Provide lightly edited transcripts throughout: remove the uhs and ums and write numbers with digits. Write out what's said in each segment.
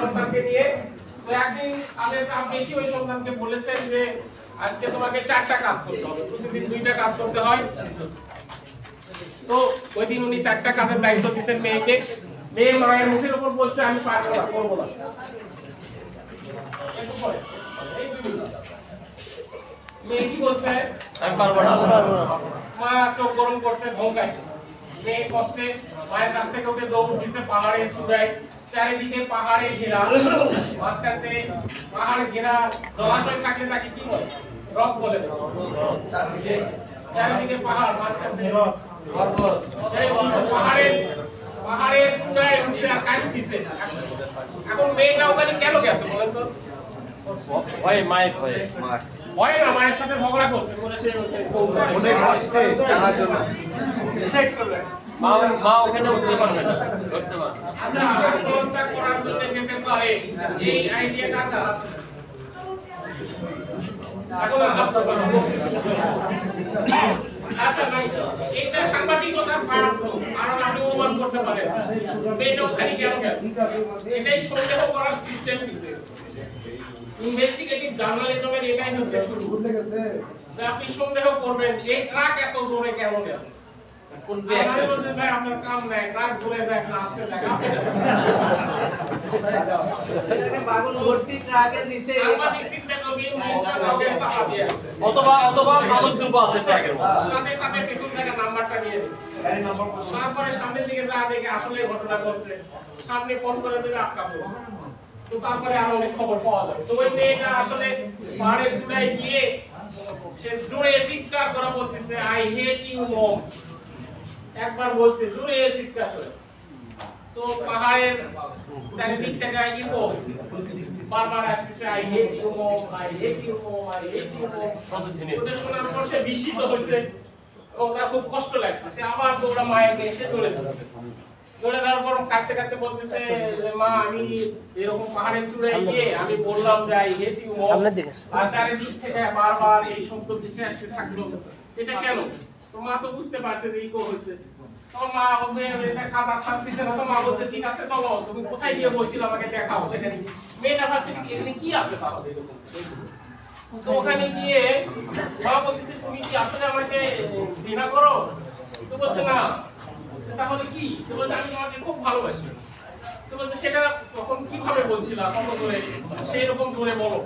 সন্তানকে নিয়ে। তো একদিন আপনি বেশি ওই সন্তানকে বলেছেন যে আজকে তোমাকে 4টা কাজ করতে হবে, প্রতিদিন 2টা কাজ করতে হয়। তো ওই দিন উনি 4টা কাজের দায়িত্ব দিয়েছেন মেয়েকে। মেয়ে মায়ের মুখের উপর বলছে আমি পারবো না, করবো না। মেয়ে কি বলছে? আমি পারবো না। মা চোখ গরম করছে, ভঙ্গাইছে। মেয়ে কষ্টে মায়ের কাছ থেকে উঠে দৌড় দিচ্ছে পাহাড়ের চূড়ায়। চারিদিকে পাহাড়ে ঘেরা, মাঝখানে পাহাড় ঘেরা জলাশয় থাকলে তাকে কি বলে? হ্রদ বলে। চারিদিকে পাহাড়, মাঝখানে পাহাড়ের চূড়ায় উঠছে আর কাজ দিচ্ছে। এখন মেয়েটা ওখানে কেন গেছে বলেন তো? ভয়ে, মায়ের ভয়ে। ভয়ে না, মায়ের সাথে ঝগড়া করছে বলে সে মা ওখানে উঠতে পারবে না, ধরতে পারবে। আচ্ছা, আত্মহত্যা করার জন্য যেতে পারে, এই আইডিয়া কার দ্বারা? আচ্ছা ভাই, এটা সাংবাদিকতার পার্ট, কারণ আপনি অনুমান করতে পারেন মেয়েটা ওখানে কেন গেল। এটাই সন্দেহ করার সিস্টেম। কিন্তু ইনভেস্টিগেটিভ জার্নালিজমের এটাই হচ্ছে শুরু, যে আপনি সন্দেহ করবেন এই ট্রাক এত জোরে কেন গেল। কোন ব্যাপারে বলতে ভাই আপনার কাম নাই, ট্রাক জোরে দেখ না আস্তে দেখ, আপনি এটা বাগুন ভর্তি ট্রাকের নিচে সাংবাদিক চিন্তা করবেন মিস্টার কাছে টাকা দিয়ে আছে, অথবা মাদক দ্রব্য আছে ট্রাকের মধ্যে, সাথে সাথে পিছন থেকে নাম্বারটা নিয়ে গাড়ি নাম্বার, তারপরে সামনের দিকে যা দেখে আসলে ঘটনা ঘটছে, সামনে ফোন করে দেবে আটকাবো। তো তারপরে আরো অনেক খবর পাওয়া যাবে। তো ওই মেয়েটা আসলে পাহাড়ের চূড়ায় গিয়ে সে জোরে চিৎকার করে বলতেছে আই হেট ইউ মম, একবার বলছে জোরে চিৎকার করে। তো পাহাড়ের চারিদিক থেকে ইকো হচ্ছে, বারবার আসতেছে I hate you mom, I hate you mom, I hate you mom. ওটা শোনার পর সে বিস্মিত হয়েছে এবং তার খুব কষ্ট লাগছে। সে আবার দৌড়া মায়েকে এসে চলে যাচ্ছে। চলে যাওয়ার পর কাঁদতে কাঁদতে বলতেছে যে মা আমি এরকম পাহাড়ের চূড়ায় গিয়ে আমি বললাম যে আই হেট ইউ মম, আর চারিদিক থেকে বারবার এই শব্দ ভেসে আসতে থাকলো, এটা কেন? তো মা তো বুঝতে পারছে যে ইকো হয়েছে। তখন মা বলছে এটা কাদা থাকতেছে না, তো মা বলছে ঠিক আছে চলো, তুমি কোথায় গিয়ে বলছিলে আমাকে দেখাও সেখানে। মেয়েটা ভাবছে এখানে কি আছে তাহলে এরকম। তো ওখানে গিয়ে মা বলতেছে তুমি কি আসলে আমাকে ঘৃণা করো? তো বলছে না। তাহলে কি? তো বলছে আমি তোমাকে খুব ভালোবাসি। তো বলছে সেটা তখন কিভাবে বলছিলা, কত করে, সেই রকম ধরে বলো।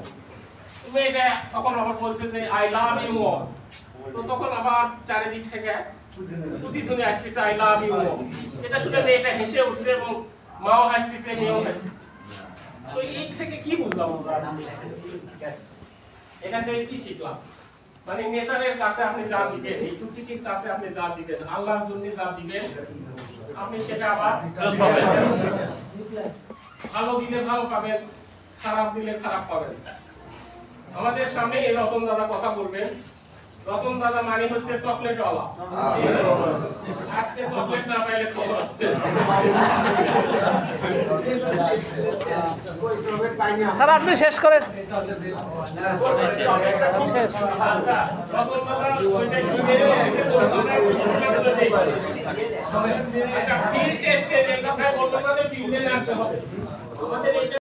তুমি এটা তখন আবার বলছে যে আই লাভ ইউ মম। তো তখন আবার চারিদিক থেকে প্রতিধ্বনি আসতেছে আই লাভ ইউ মম। এটা শুনে মেয়েটা হেসে উঠছে এবং মাও হাসতেছে, মেয়েও হাসতেছে। তো এই থেকে কি বুঝলাম আমরা? এখান থেকে কি শিখলাম? মানে নেচারের কাছে আপনি যা দিবেন, এই প্রকৃতির কাছে আপনি যা দিবেন, আল্লাহর জন্য যা দিবেন, আপনি সেটা আবার পাবেন। ভালো দিলে ভালো পাবেন, খারাপ দিলে খারাপ পাবেন। আমাদের সামনে এই রতন দাদা কথা বলবেন। রতন দাদা মানে হচ্ছে চকলেট ওয়ালা। আজকে চকলেট না পাইলে খবর আছে। স্যার আপনি শেষ করেন। রতন দাদা ওইটা শুনে আচ্ছা ফিল্ড টেস্টে যে কথা বলতে হবে, ফিল্ডে রাখতে হবে আমাদের।